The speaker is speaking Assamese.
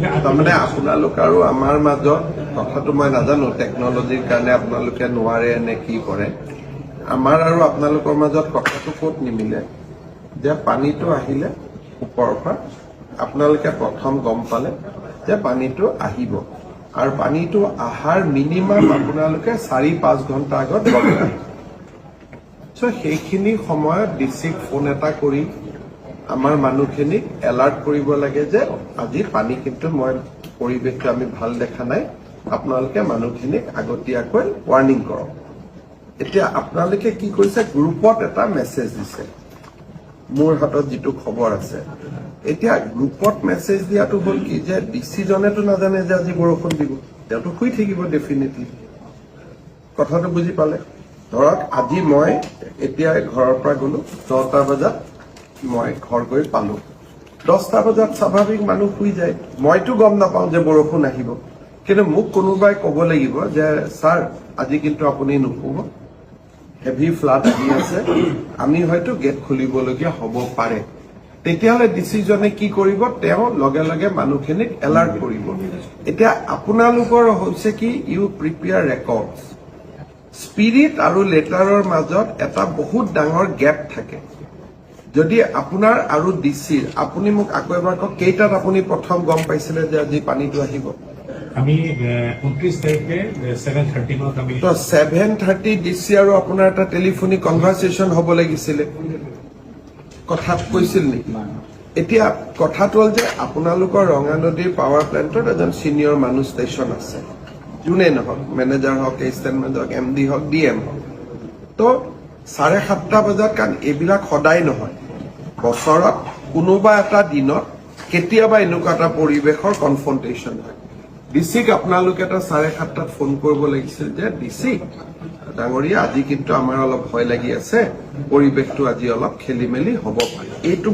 তাৰমানে আপোনালোক আৰু আমাৰ মাজত কথাটো মই নাজানো টেকনলজিৰ কাৰণে আপোনালোকে নোৱাৰে নে কি কৰে আমাৰ আৰু আপোনালোকৰ মাজত কথাটো ক'ত নিমিলে যে পানীটো আহিলে ওপৰৰ পৰা আপোনালোকে প্ৰথম গম পালে যে পানীটো আহিব আৰু পানীটো আহাৰ মিনিমাম আপোনালোকে 4-5 ঘণ্টা আগত গম পায় সো সেইখিনি সময়ত ডিচিক ফোন এটা কৰি আমাৰ মানুহখিনিক এলাৰ্ট কৰিব লাগে যে আজি পানী কিন্তু মই পৰিৱেশটো আমি ভাল দেখা নাই আপোনালোকে মানুহখিনিক আগতীয়াকৈ ৱাৰ্নিং কৰক এতিয়া আপোনালোকে কি কৰিছে গ্ৰুপত এটা মেছেজ দিছে মোৰ হাতত যিটো খবৰ আছে এতিয়া গ্ৰুপত মেছেজ দিয়াটো হ'ল কি যে ডিচি জনেতো নাজানে যে আজি বৰষুণ দিব তেওঁতো শুই থাকিব ডেফিনেটলি কথাটো বুজি পালে ধৰক আজি মই এতিয়া ঘৰৰ পৰা গলো 10টা বজাত মই ঘৰ গৈ পালো 10টা বজাত স্বাভাৱিক মানুহ শুই যায় মইতো গম নাপাওঁ যে বৰষুণ আহিব কিন্তু মোক কোনোবাই ক'ব লাগিব যে স্যাৰ আজি কিন্তু আপুনি নুশুব হেভি ফ্লাড আহি আছে আমি হয়তো গেট খুলিবলগীয়া হ'ব পাৰে তেতিয়াহ'লে ডিচিজনে কি কৰিব তেওঁ লগে লগে মানুহখিনিক এলাৰ্ট কৰিব এতিয়া আপোনালোকৰ হৈছে কি ইউ প্ৰিপেয়াৰ ৰেকৰ্ডছ স্পিৰিট আৰু লেটাৰৰ মাজত এটা বহুত ডাঙৰ গেপ থাকে যদি আপোনাৰ আৰু ডিচিৰ আপুনি মোক আকৌ এবাৰ কওক কেইটাত আপুনি প্ৰথম গম পাইছিলে যে আজি পানীটো আহিব আমি 29 তাৰিখে 7:30 মানত আমি তো 7:30 ডিচি আৰু আপোনাৰ এটা টেলিফোনিক কনভাৰচেশ্যন হ'ব লাগিছিলে কথাত কৈছিল নেকি এতিয়া কথাটো হ'ল যে আপোনালোকৰ ৰঙানদীৰ পাৱাৰ প্লেণ্টত এজন চিনিয়ৰ মানুহ ষ্টেচন আছে যোনে নহওক মেনেজাৰ হওক এছিষ্টেণ্ট মেনেজাৰ এমডি হওক ডিএম হওক তো 7:30 বজাত কাৰণ এইবিলাক সদায় নহয় বছৰত কোনোবা এটা দিনত কেতিয়াবা এনেকুৱা এটা পৰিৱেশৰ কনফ্ৰণ্টেশ্যন হয় ডিচিক আপোনালোকে এটা 7:30 ফোন কৰিব লাগিছিল যে ডিচি ডাঙৰীয়া আজি কিন্তু আমাৰ অলপ ভয় লাগি আছে পৰিৱেশটো আজি অলপ খেলি মেলি হ'ব পাৰে এইটো